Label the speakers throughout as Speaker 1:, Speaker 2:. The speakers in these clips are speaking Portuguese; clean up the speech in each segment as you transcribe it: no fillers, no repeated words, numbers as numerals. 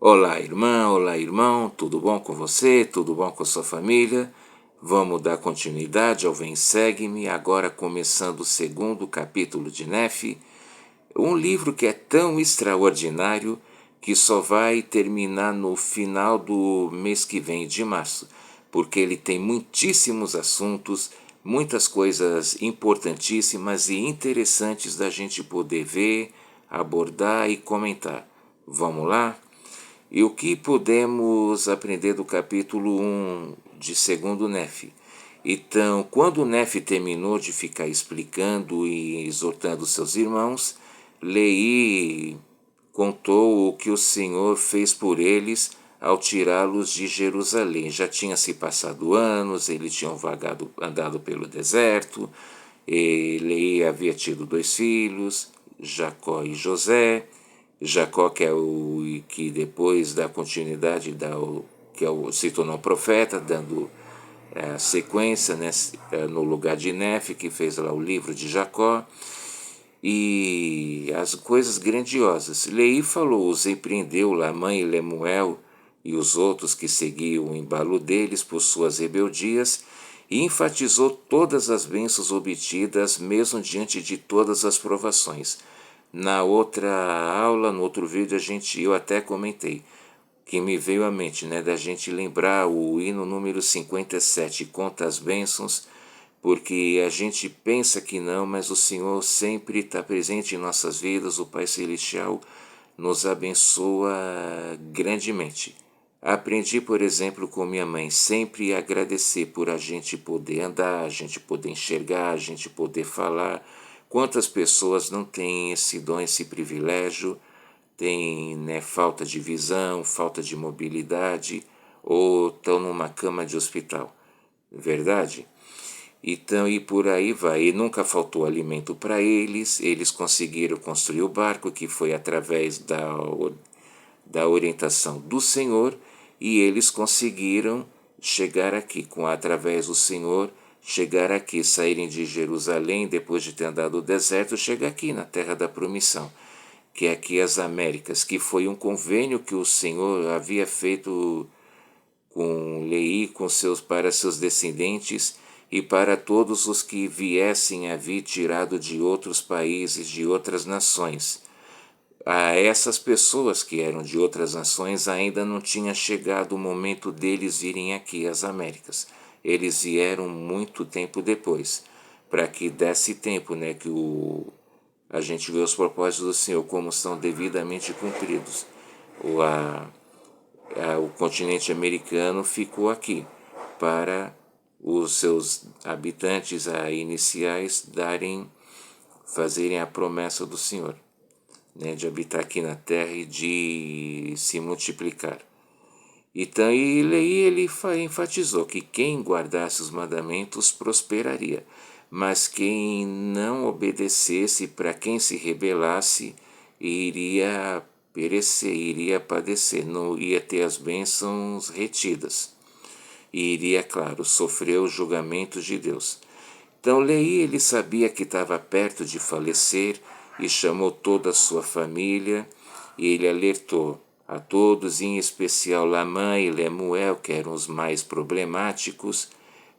Speaker 1: Olá irmão, tudo bom com você? Tudo bom com a sua família? Vamos dar continuidade ao Vem Segue-me, agora começando o segundo capítulo de Nefe, um livro que é tão extraordinário que só vai terminar no final do mês que vem, de março, porque ele tem muitíssimos assuntos, muitas coisas importantíssimas e interessantes da gente poder ver, abordar e comentar. Vamos lá? E o que podemos aprender do capítulo 1 de segundo Nefe? Então, quando Nefe terminou de ficar explicando e exortando seus irmãos, Leí contou o que o Senhor fez por eles ao tirá-los de Jerusalém. Já tinha se passado anos, eles tinham andado pelo deserto, e Leí havia tido 2 filhos, Jacó e José. Jacó, que é o que depois da continuidade se tornou profeta, dando a sequência, né, no lugar de Nefe, que fez lá o livro de Jacó, e as coisas grandiosas. Leí falou, os repreendeu Lamã e Lemuel e os outros que seguiam o embalo deles por suas rebeldias, e enfatizou todas as bênçãos obtidas, mesmo diante de todas as provações. Na outra aula, no outro vídeo, eu até comentei, que me veio à mente, né, da gente lembrar o hino número 57, conta as bênçãos, porque a gente pensa que não, mas o Senhor sempre está presente em nossas vidas, o Pai Celestial nos abençoa grandemente. Aprendi, por exemplo, com minha mãe, sempre agradecer por a gente poder andar, a gente poder enxergar, a gente poder falar. Quantas pessoas não têm esse dom, esse privilégio, têm, né, falta de visão, falta de mobilidade, ou estão numa cama de hospital, verdade? Então, e por aí vai. E nunca faltou alimento para eles, eles conseguiram construir o barco, que foi através da orientação do Senhor, e eles conseguiram chegar aqui, através do Senhor, chegar aqui, saírem de Jerusalém, depois de ter andado o deserto, chegar aqui na terra da promissão, que é aqui as Américas, que foi um convênio que o Senhor havia feito com Leí, para seus descendentes e para todos os que viessem a vir tirado de outros países, de outras nações. A essas pessoas que eram de outras nações ainda não tinha chegado o momento deles virem aqui às Américas. Eles vieram muito tempo depois, para que desse tempo, né, que a gente vê os propósitos do Senhor como são devidamente cumpridos. O continente americano ficou aqui para os seus habitantes iniciais fazerem a promessa do Senhor, né, de habitar aqui na terra e de se multiplicar. Então, ele enfatizou que quem guardasse os mandamentos prosperaria, mas quem não obedecesse, para quem se rebelasse, iria perecer, iria padecer, não ia ter as bênçãos retidas. E iria, claro, sofrer os julgamentos de Deus. Então Leí, ele sabia que estava perto de falecer e chamou toda a sua família, e ele alertou a todos, em especial Lamã e Lemuel, que eram os mais problemáticos.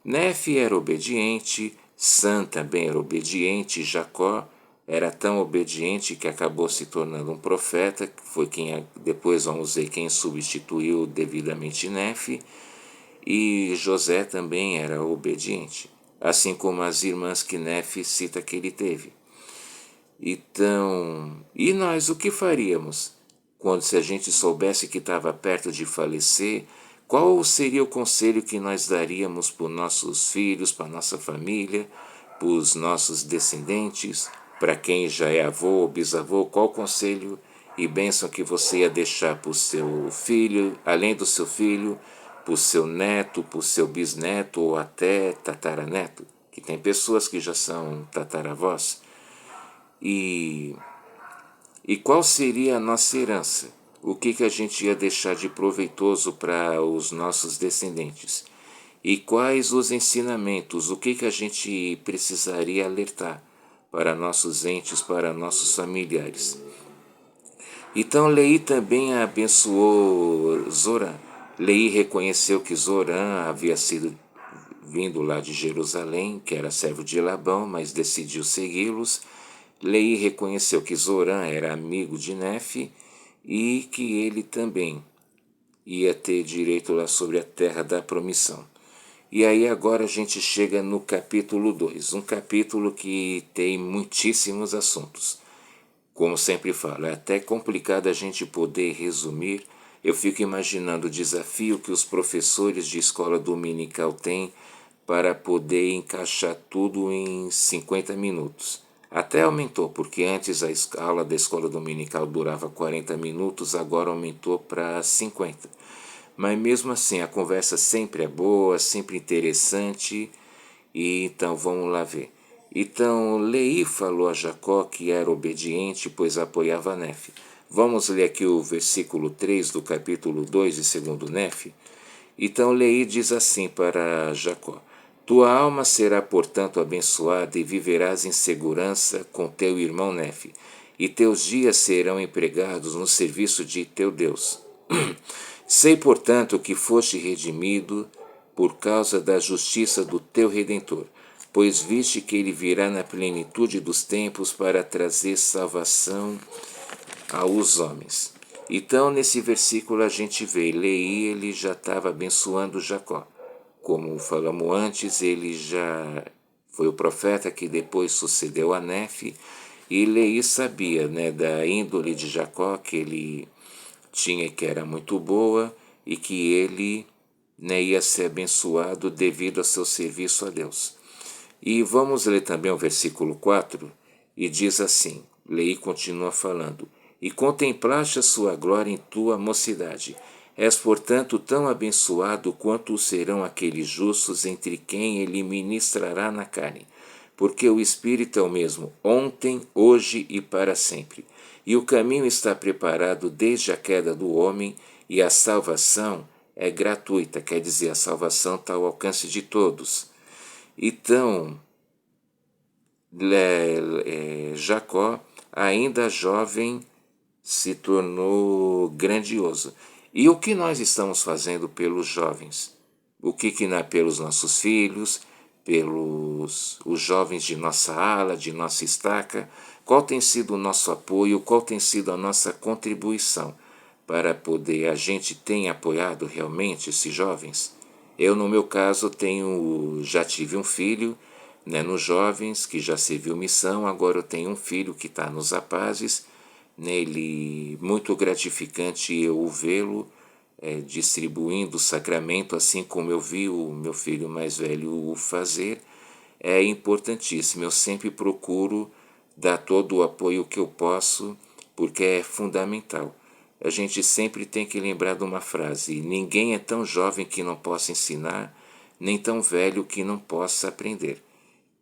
Speaker 1: Nefe era obediente, Sam também era obediente, Jacó era tão obediente que acabou se tornando um profeta, que foi quem depois vamos ver quem substituiu devidamente Nefe, e José também era obediente, assim como as irmãs que Nefe cita que ele teve. Então, e nós o que faríamos? Se a gente soubesse que estava perto de falecer, qual seria o conselho que nós daríamos para os nossos filhos, para a nossa família, para os nossos descendentes, para quem já é avô ou bisavô? Qual conselho e bênção que você ia deixar para o seu filho, além do seu filho, para o seu neto, para o seu bisneto ou até tataraneto? Que tem pessoas que já são tataravós. E qual seria a nossa herança? O que a gente ia deixar de proveitoso para os nossos descendentes? E quais os ensinamentos? O que a gente precisaria alertar para nossos entes, para nossos familiares? Então Lei também abençoou Zorã. Lei reconheceu que Zorã havia sido vindo lá de Jerusalém, que era servo de Labão, mas decidiu segui-los. Lei reconheceu que Zorã era amigo de Nefe e que ele também ia ter direito lá sobre a terra da promissão. E aí agora a gente chega no capítulo 2, um capítulo que tem muitíssimos assuntos. Como sempre falo, é até complicado a gente poder resumir. Eu fico imaginando o desafio que os professores de escola dominical têm para poder encaixar tudo em 50 minutos. Até aumentou, porque antes a aula da escola dominical durava 40 minutos, agora aumentou para 50. Mas mesmo assim, a conversa sempre é boa, sempre interessante. E então vamos lá ver. Então Lei falou a Jacó que era obediente, pois apoiava Nefe. Vamos ler aqui o versículo 3 do capítulo 2 de segundo Nefe. Então Lei diz assim para Jacó: Tua alma será, portanto, abençoada e viverás em segurança com teu irmão Nefe, e teus dias serão empregados no serviço de teu Deus. Sei, portanto, que foste redimido por causa da justiça do teu Redentor, pois viste que ele virá na plenitude dos tempos para trazer salvação aos homens. Então, nesse versículo a gente vê, Lei ele já estava abençoando Jacó. Como falamos antes, ele já foi o profeta que depois sucedeu a Nefe, e Lei sabia, né, da índole de Jacó, que ele tinha, que era muito boa, e que ele, né, ia ser abençoado devido ao seu serviço a Deus. E vamos ler também o versículo 4, e diz assim, Lei continua falando, E contemplaste a sua glória em tua mocidade. És, portanto, tão abençoado quanto o serão aqueles justos entre quem ele ministrará na carne. Porque o Espírito é o mesmo, ontem, hoje e para sempre. E o caminho está preparado desde a queda do homem, e a salvação é gratuita, quer dizer, a salvação está ao alcance de todos. Então, Jacó, ainda jovem, se tornou grandioso. E o que nós estamos fazendo pelos jovens? O que pelos nossos filhos, pelos os jovens de nossa ala, de nossa estaca? Qual tem sido o nosso apoio? Qual tem sido a nossa contribuição para poder a gente ter apoiado realmente esses jovens? Eu, no meu caso, já tive um filho, né, nos jovens, que já serviu missão, agora eu tenho um filho que está nos rapazes, nele muito gratificante eu vê-lo distribuindo o sacramento, assim como eu vi o meu filho mais velho o fazer, é importantíssimo. Eu sempre procuro dar todo o apoio que eu posso, porque é fundamental. A gente sempre tem que lembrar de uma frase: ninguém é tão jovem que não possa ensinar, nem tão velho que não possa aprender.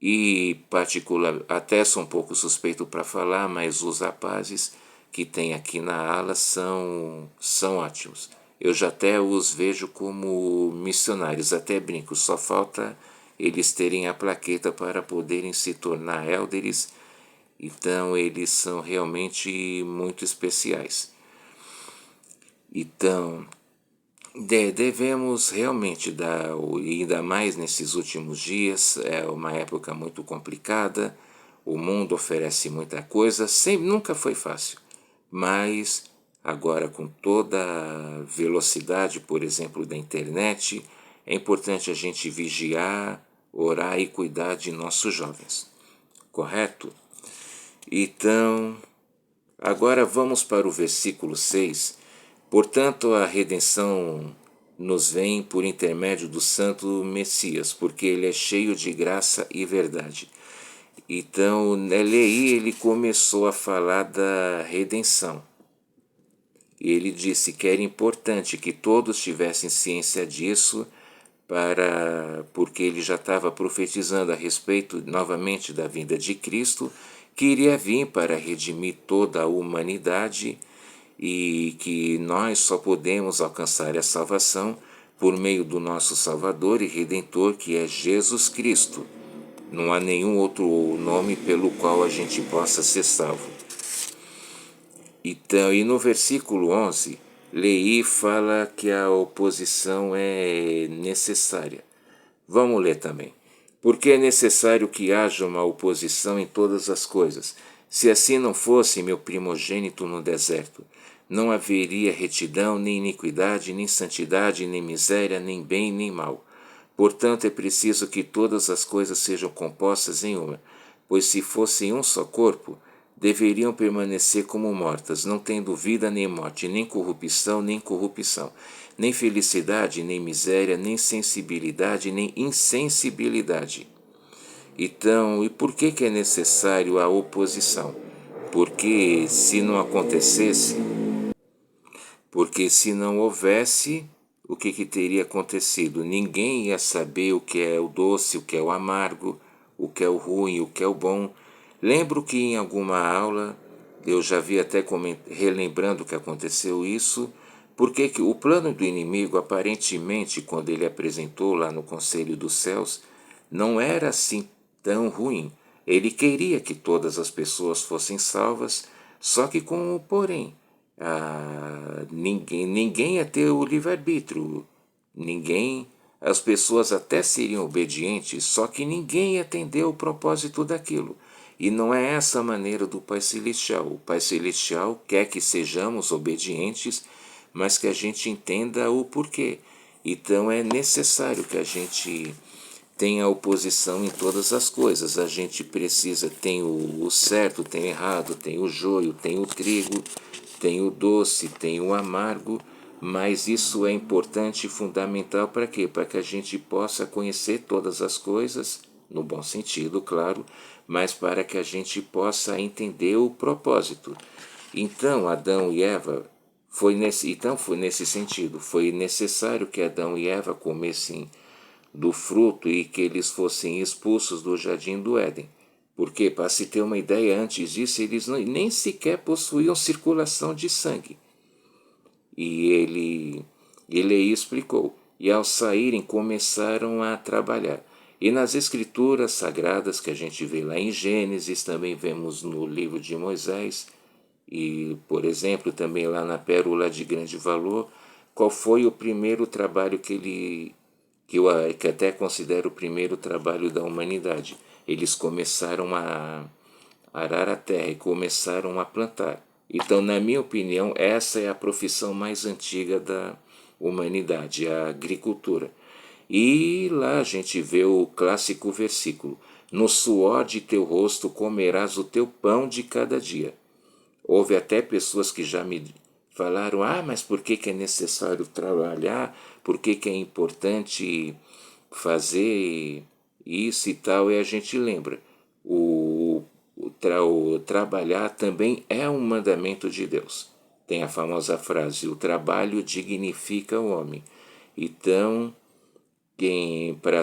Speaker 1: E particular, até sou um pouco suspeito para falar, mas os rapazes que tem aqui na ala são ótimos. Eu já até os vejo como missionários, até brinco, só falta eles terem a plaqueta para poderem se tornar élderes, então eles são realmente muito especiais. Então, devemos realmente dar, e ainda mais nesses últimos dias, é uma época muito complicada, o mundo oferece muita coisa, sempre, nunca foi fácil, mas agora com toda a velocidade, por exemplo, da internet, é importante a gente vigiar, orar e cuidar de nossos jovens, correto? Então, agora vamos para o versículo 6. Portanto, a redenção nos vem por intermédio do Santo Messias, porque ele é cheio de graça e verdade. Então, ele começou a falar da redenção. E ele disse que era importante que todos tivessem ciência disso, porque ele já estava profetizando a respeito novamente da vinda de Cristo, que iria vir para redimir toda a humanidade e que nós só podemos alcançar a salvação por meio do nosso Salvador e Redentor, que é Jesus Cristo. Não há nenhum outro nome pelo qual a gente possa ser salvo. Então, e no versículo 11, Leí fala que a oposição é necessária. Vamos ler também. Porque é necessário que haja uma oposição em todas as coisas. Se assim não fosse, meu primogênito no deserto, não haveria retidão, nem iniquidade, nem santidade, nem miséria, nem bem, nem mal. Portanto, é preciso que todas as coisas sejam compostas em uma, pois se fossem um só corpo, deveriam permanecer como mortas, não tendo vida nem morte, nem corrupção, nem felicidade, nem miséria, nem sensibilidade, nem insensibilidade. Então, e por que é necessário a oposição? Porque se não acontecesse, porque se não houvesse, o que teria acontecido? Ninguém ia saber o que é o doce, o que é o amargo, o que é o ruim, o que é o bom. Lembro que em alguma aula, eu já vi até relembrando que aconteceu isso, porque que o plano do inimigo, aparentemente, quando ele apresentou lá no Conselho dos Céus, não era assim tão ruim. Ele queria que todas as pessoas fossem salvas, só que com o porém. Ninguém ia ter o livre-arbítrio. Ninguém. As pessoas até seriam obedientes, só que ninguém ia entender o propósito daquilo. E não é essa a maneira do Pai Celestial. O Pai Celestial quer que sejamos obedientes, mas que a gente entenda o porquê. Então é necessário que a gente tenha oposição em todas as coisas. A gente precisa, tem o certo, tem o errado, tem o joio, tem o trigo, tem o doce, tem o amargo, mas isso é importante e fundamental para quê? Para que a gente possa conhecer todas as coisas, no bom sentido, claro, mas para que a gente possa entender o propósito. Então, Adão e Eva foi nesse sentido, foi necessário que Adão e Eva comessem do fruto e que eles fossem expulsos do jardim do Éden. Porque, para se ter uma ideia, antes disso, eles nem sequer possuíam circulação de sangue. E ele aí explicou. E ao saírem, começaram a trabalhar. E nas escrituras sagradas que a gente vê lá em Gênesis, também vemos no livro de Moisés, e, por exemplo, também lá na Pérola de Grande Valor, qual foi o primeiro trabalho que até considero o primeiro trabalho da humanidade. Eles começaram a arar a terra e começaram a plantar. Então, na minha opinião, essa é a profissão mais antiga da humanidade, a agricultura. E lá a gente vê o clássico versículo: no suor de teu rosto comerás o teu pão de cada dia. Houve até pessoas que já me falaram: mas por que é necessário trabalhar? Por que é importante fazer isso e tal? E a gente lembra: o trabalhar também é um mandamento de Deus. Tem a famosa frase: o trabalho dignifica o homem. Então, para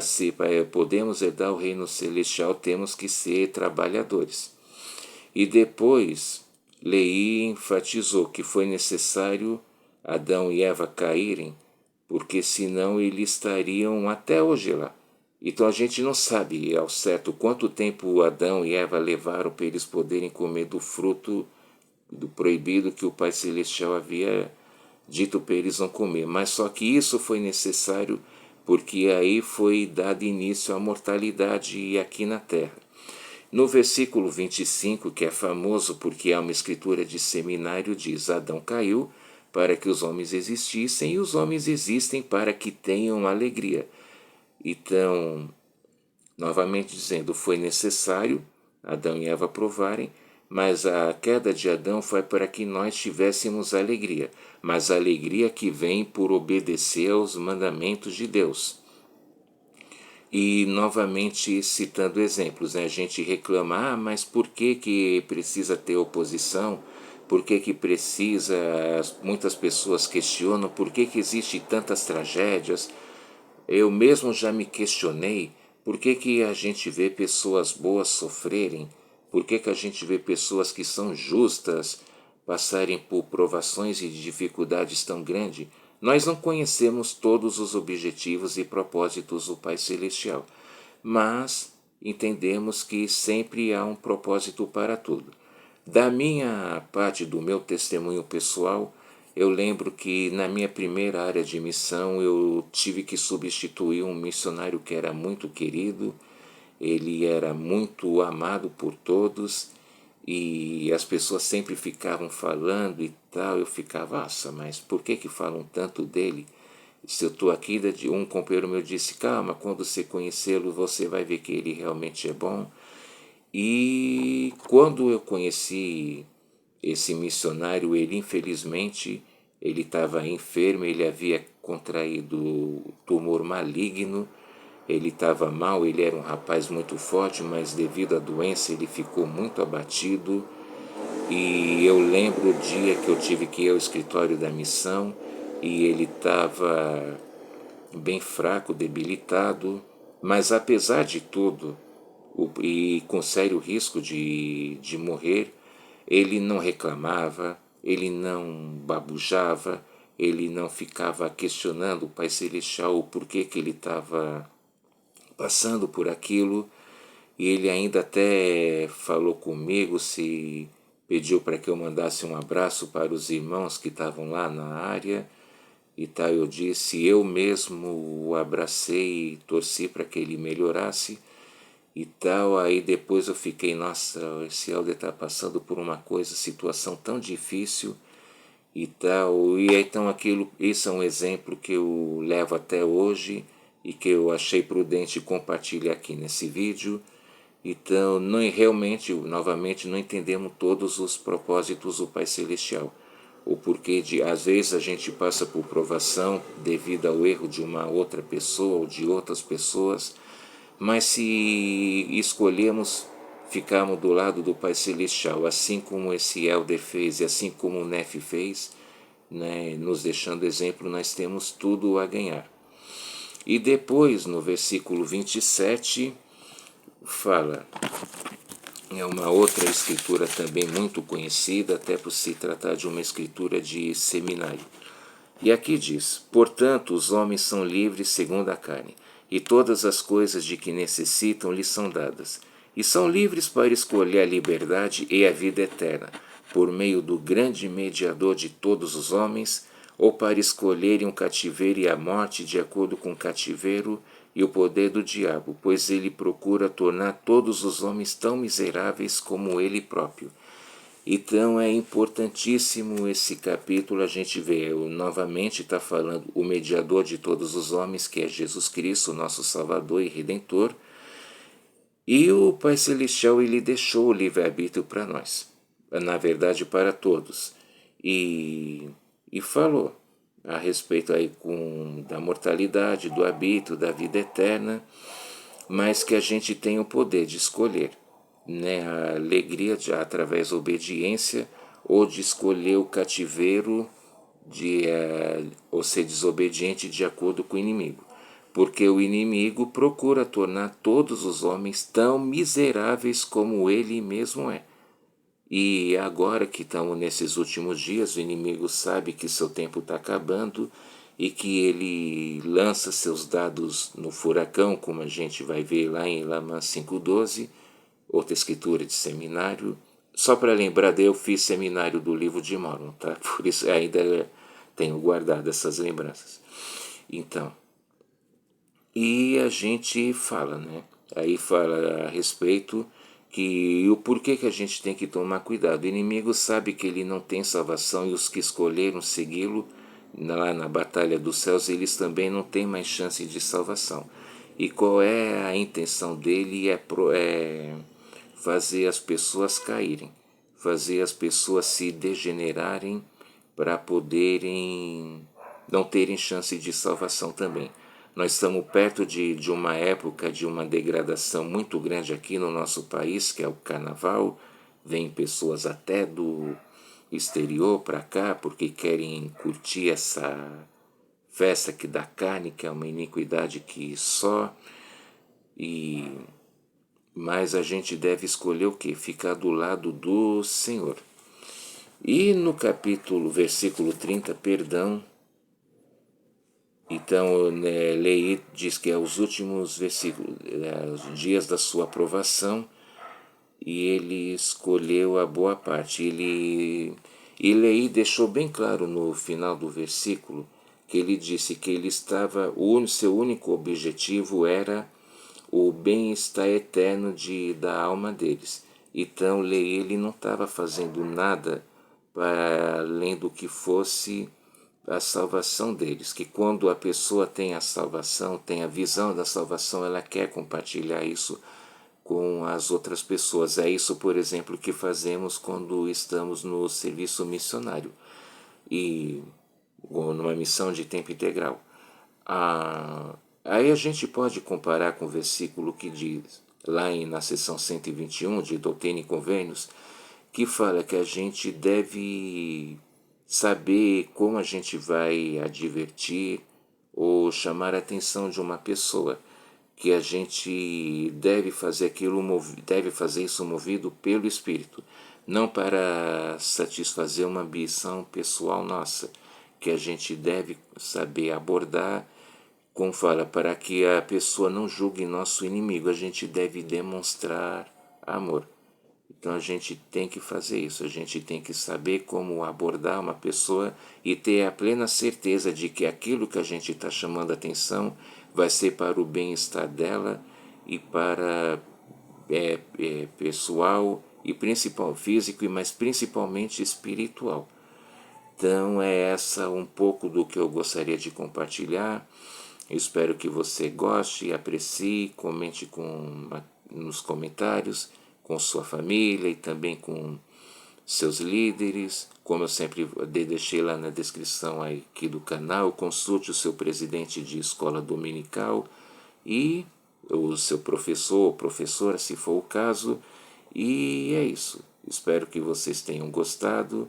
Speaker 1: podermos herdar o reino celestial, temos que ser trabalhadores. E depois, Leí enfatizou que foi necessário Adão e Eva caírem, porque senão eles estariam até hoje lá. Então a gente não sabe ao certo quanto tempo Adão e Eva levaram para eles poderem comer do fruto do proibido que o Pai Celestial havia dito para eles não comer. Mas só que isso foi necessário porque aí foi dado início à mortalidade aqui na terra. No versículo 25, que é famoso porque é uma escritura de seminário, diz: Adão caiu para que os homens existissem e os homens existem para que tenham alegria. Então, novamente dizendo, foi necessário Adão e Eva provarem, mas a queda de Adão foi para que nós tivéssemos alegria, mas a alegria que vem por obedecer aos mandamentos de Deus. E novamente citando exemplos, né? A gente reclama, mas por que precisa ter oposição? Por que precisa? Muitas pessoas questionam por que existe tantas tragédias. Eu mesmo já me questionei por que a gente vê pessoas boas sofrerem, por que a gente vê pessoas que são justas passarem por provações e dificuldades tão grandes. Nós não conhecemos todos os objetivos e propósitos do Pai Celestial, mas entendemos que sempre há um propósito para tudo. Da minha parte, do meu testemunho pessoal, eu lembro que na minha primeira área de missão eu tive que substituir um missionário que era muito querido, ele era muito amado por todos e as pessoas sempre ficavam falando e tal. Eu ficava, nossa, mas por que falam tanto dele? Se eu estou aqui, um companheiro meu disse, calma, quando você conhecê-lo você vai ver que ele realmente é bom. E quando eu conheci esse missionário, ele infelizmente ele estava enfermo, ele havia contraído tumor maligno, ele estava mal, ele era um rapaz muito forte, mas devido à doença ele ficou muito abatido. E eu lembro o dia que eu tive que ir ao escritório da missão e ele estava bem fraco, debilitado, mas apesar de tudo, e com sério risco de morrer, ele não reclamava, ele não babujava, ele não ficava questionando o Pai Celestial o porquê que ele estava passando por aquilo. E ele ainda até falou comigo, se pediu para que eu mandasse um abraço para os irmãos que estavam lá na área e tal. Eu disse, eu mesmo o abracei e torci para que ele melhorasse e tal. Aí depois eu fiquei, nossa, esse Helder está passando por uma coisa, situação tão difícil e tal. E então aquilo, isso é um exemplo que eu levo até hoje e que eu achei prudente compartilhar aqui nesse vídeo. Então, não, realmente, novamente, não entendemos todos os propósitos do Pai Celestial. O porquê de, às vezes, a gente passa por provação devido ao erro de uma outra pessoa ou de outras pessoas, mas se escolhemos ficarmos do lado do Pai Celestial, assim como esse Helder fez e assim como o Nef fez, né, nos deixando exemplo, nós temos tudo a ganhar. E depois, no versículo 27, fala, é uma outra escritura também muito conhecida, até por se tratar de uma escritura de seminário. E aqui diz, portanto, os homens são livres segundo a carne, e todas as coisas de que necessitam lhes são dadas, e são livres para escolher a liberdade e a vida eterna, por meio do grande mediador de todos os homens, ou para escolherem o cativeiro e a morte de acordo com o cativeiro e o poder do diabo, pois ele procura tornar todos os homens tão miseráveis como ele próprio. Então é importantíssimo esse capítulo, a gente vê, novamente está falando o mediador de todos os homens, que é Jesus Cristo, nosso Salvador e Redentor, e o Pai Celestial ele deixou o livre-arbítrio para nós, na verdade para todos, e falou a respeito aí da mortalidade, do arbítrio, da vida eterna, mas que a gente tem o poder de escolher, né, a alegria de, através da obediência, ou de escolher o cativeiro, ou ser desobediente de acordo com o inimigo. Porque o inimigo procura tornar todos os homens tão miseráveis como ele mesmo é. E agora que estamos nesses últimos dias, o inimigo sabe que seu tempo está acabando e que ele lança seus dados no furacão, como a gente vai ver lá em Lamã 5:12, outra escritura de seminário. Só para lembrar, eu fiz seminário do livro de Mormon, tá? Por isso ainda tenho guardado essas lembranças. Então, e a gente fala, né? Aí fala a respeito que o porquê que a gente tem que tomar cuidado. O inimigo sabe que ele não tem salvação e os que escolheram segui-lo lá na batalha dos céus, eles também não têm mais chance de salvação. E qual é a intenção dele? É fazer as pessoas caírem, fazer as pessoas se degenerarem para poderem não terem chance de salvação também. Nós estamos perto de uma época de uma degradação muito grande aqui no nosso país, que é o carnaval. Vêm pessoas até do exterior para cá porque querem curtir essa festa que dá carne, que é uma iniquidade que só. Mas a gente deve escolher o que? Ficar do lado do Senhor. E no capítulo, versículo 30, perdão, então, né, diz que é os últimos versículos, os dias da sua aprovação, e ele escolheu a boa parte. Ele aí deixou bem claro no final do versículo que ele disse que ele estava, seu único objetivo era o bem-estar eterno da alma deles. Então ele não estava fazendo nada para além do que fosse a salvação deles, que quando a pessoa tem a salvação, tem a visão da salvação, ela quer compartilhar isso com as outras pessoas. É isso, por exemplo, que fazemos quando estamos no serviço missionário e ou numa missão de tempo integral. Aí a gente pode comparar com o versículo que diz, na seção 121 de Doutrina e Convênios, que fala que a gente deve saber como a gente vai advertir ou chamar a atenção de uma pessoa, que a gente deve fazer deve fazer isso movido pelo Espírito, não para satisfazer uma ambição pessoal nossa, que a gente deve saber abordar, como fala, para que a pessoa não julgue nosso inimigo, a gente deve demonstrar amor. Então a gente tem que fazer isso, a gente tem que saber como abordar uma pessoa e ter a plena certeza de que aquilo que a gente está chamando a atenção vai ser para o bem-estar dela e para pessoal e principal físico, mas principalmente espiritual. Então é essa um pouco do que eu gostaria de compartilhar. Eu espero que você goste, aprecie, comente nos comentários com sua família e também com seus líderes. Como eu sempre deixei lá na descrição aqui do canal, consulte o seu presidente de escola dominical e o seu professor ou professora, se for o caso. E é isso. Espero que vocês tenham gostado.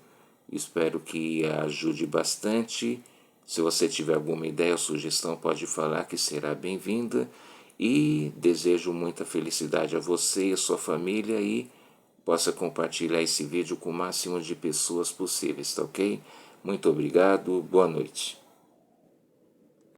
Speaker 1: Espero que ajude bastante. Se você tiver alguma ideia ou sugestão, pode falar que será bem-vinda. E desejo muita felicidade a você e a sua família e possa compartilhar esse vídeo com o máximo de pessoas possíveis, tá ok? Muito obrigado, boa noite.